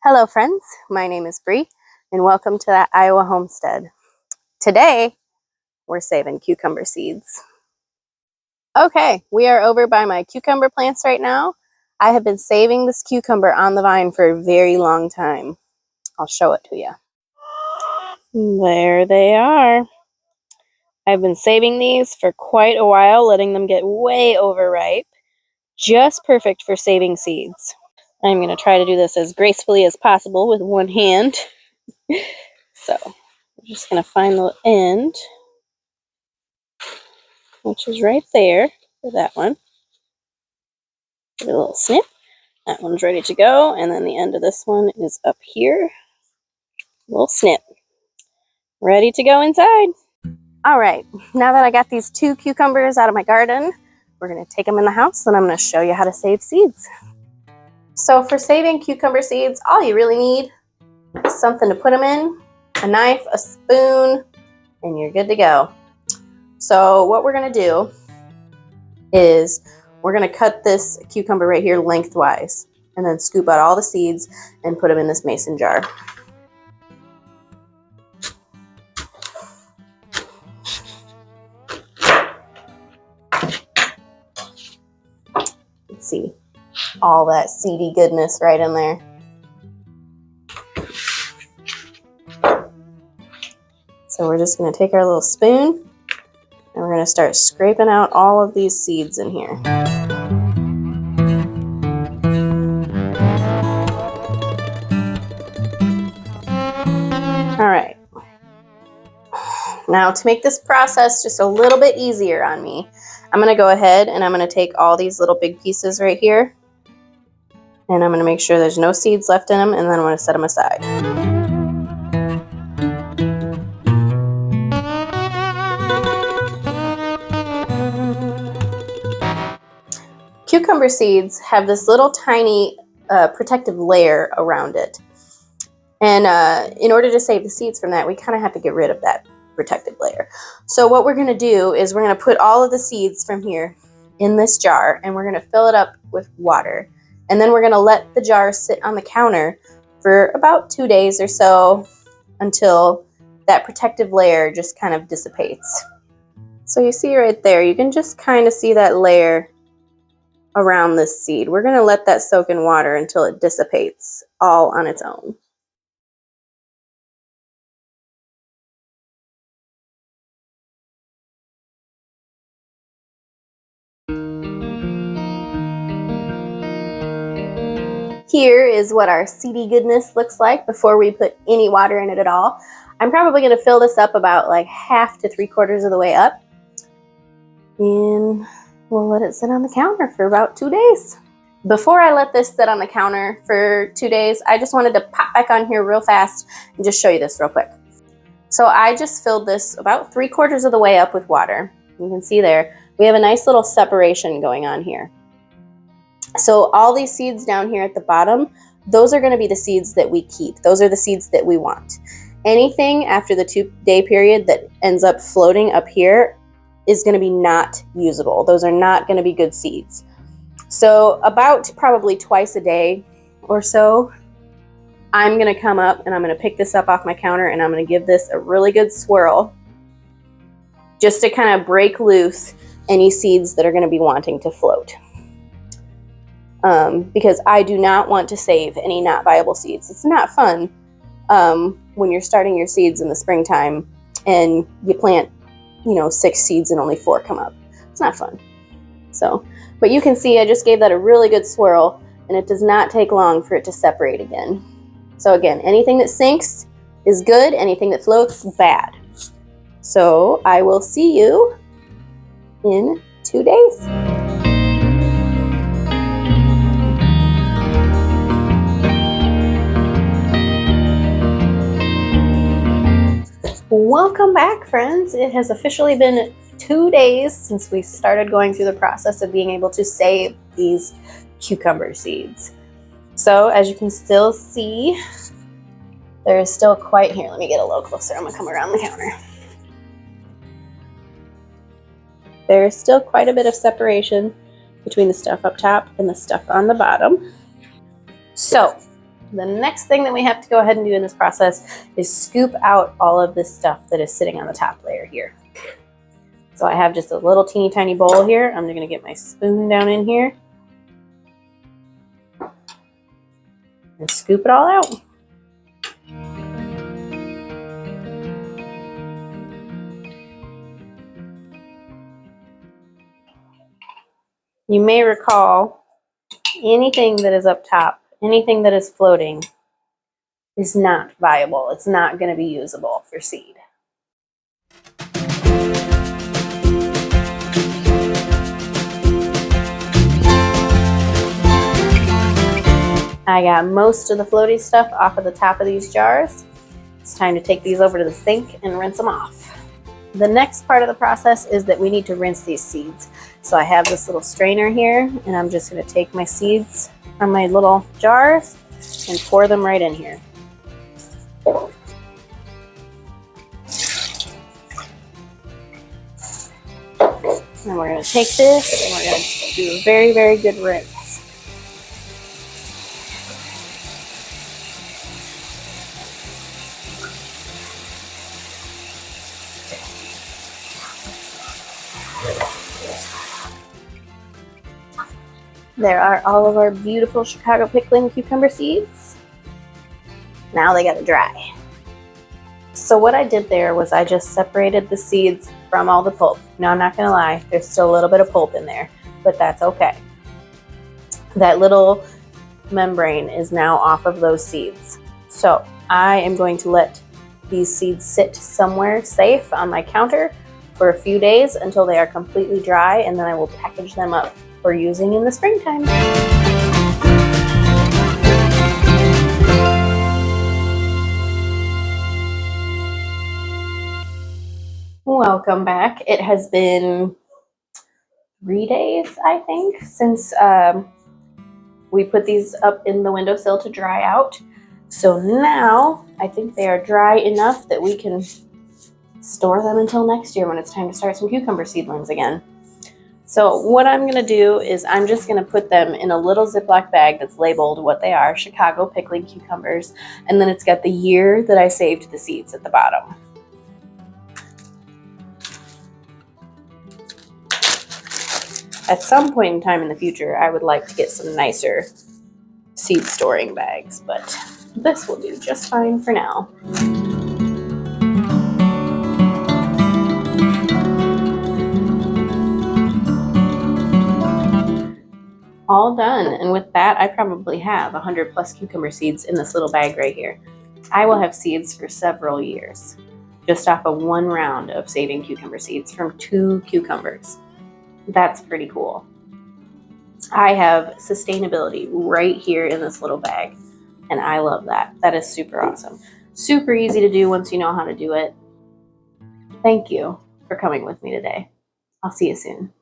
Hello friends, my name is Bree and welcome to that Iowa homestead. Today we're saving cucumber seeds. Okay, we are over by my cucumber plants right now. I have been saving this cucumber on the vine for a very long time. I'll show it to you. There they are. I've been saving these for quite a while, letting them get way overripe. Just perfect for saving seeds. I'm going to try to do this as gracefully as possible with one hand. So, I'm just going to find the end, which is right there for that one. Give it a little snip. That one's ready to go, and then the end of this one is up here. A little snip. Ready to go inside. All right, now that I got these 2 cucumbers out of my garden, we're going to take them in the house, and I'm going to show you how to save seeds. So for saving cucumber seeds, all you really need is something to put them in, a knife, a spoon, and you're good to go. So what we're going to do is we're going to cut this cucumber right here lengthwise and then scoop out all the seeds and put them in this mason jar. Let's see, all that seedy goodness right in there. So we're just going to take our little spoon and we're going to start scraping out all of these seeds in here. All right. Now to make this process just a little bit easier on me, I'm going to go ahead and I'm going to take all these little big pieces right here and I'm going to make sure there's no seeds left in them, and then I'm going to set them aside. Cucumber seeds have this little tiny protective layer around it. And in order to save the seeds from that, we kind of have to get rid of that protective layer. So what we're going to do is we're going to put all of the seeds from here in this jar, and we're going to fill it up with water. And then we're going to let the jar sit on the counter for about 2 days or so until that protective layer just kind of dissipates. So you see right there, you can just kind of see that layer around this seed. We're going to let that soak in water until it dissipates all on its own. Here is what our seedy goodness looks like before we put any water in it at all. I'm probably going to fill this up about like half to 3/4 of the way up. And we'll let it sit on the counter for about 2 days. Before I let this sit on the counter for 2 days, I just wanted to pop back on here real fast and just show you this real quick. So I just filled this about 3/4 of the way up with water. You can see there, we have a nice little separation going on here. So all these seeds down here at the bottom, those are going to be the seeds that we keep. Those are the seeds that we want. Anything after the 2-day period that ends up floating up here is going to be not usable. Those are not going to be good seeds. So about probably twice a day or so, I'm going to come up and I'm going to pick this up off my counter and I'm going to give this a really good swirl just to kind of break loose any seeds that are going to be wanting to float. Because I do not want to save any not viable seeds. It's not fun when you're starting your seeds in the springtime and you plant, 6 seeds and only 4 come up. It's not fun. So, but you can see I just gave that a really good swirl, and it does not take long for it to separate again. So again, anything that sinks is good, anything that floats, bad. So I will see you in 2 days. Welcome back, friends. It has officially been 2 days since we started going through the process of being able to save these cucumber seeds. So as you can still see, there is still quite, here, let me get a little closer. I'm gonna come around the counter. There is still quite a bit of separation between the stuff up top and the stuff on the bottom. So The next thing that we have to go ahead and do in this process is scoop out all of this stuff that is sitting on the top layer here. So I have just a little teeny tiny bowl here. I'm going to get my spoon down in here and scoop it all out. You may recall anything that is up top, anything that is floating is not viable. It's not going to be usable for seed. I got most of the floaty stuff off of the top of these jars. It's time to take these over to the sink and rinse them off. The next part of the process is that we need to rinse these seeds. So I have this little strainer here, and I'm just going to take my seeds from my little jars and pour them right in here. And we're going to take this and we're going to do a very, very good rinse. There are all of our beautiful Chicago pickling cucumber seeds. Now they gotta dry. So what I did there was I just separated the seeds from all the pulp. Now I'm not gonna lie, there's still a little bit of pulp in there, but that's okay. That little membrane is now off of those seeds. So I am going to let these seeds sit somewhere safe on my counter for a few days until they are completely dry, and then I will package them up for using in the springtime. Welcome back. It has been 3 days, I think, since we put these up in the windowsill to dry out. So now I think they are dry enough that we can store them until next year when it's time to start some cucumber seedlings again. So what I'm going to do is I'm just going to put them in a little Ziploc bag that's labeled what they are, Chicago pickling cucumbers, and then it's got the year that I saved the seeds at the bottom. At some point in time in the future, I would like to get some nicer seed storing bags, but this will do just fine for now. All done, and with that, I probably have 100 plus cucumber seeds in this little bag right here. I will have seeds for several years, just off of one round of saving cucumber seeds from 2 cucumbers. That's pretty cool. I have sustainability right here in this little bag, and I love that. That is super awesome. Super easy to do once you know how to do it. Thank you for coming with me today. I'll see you soon.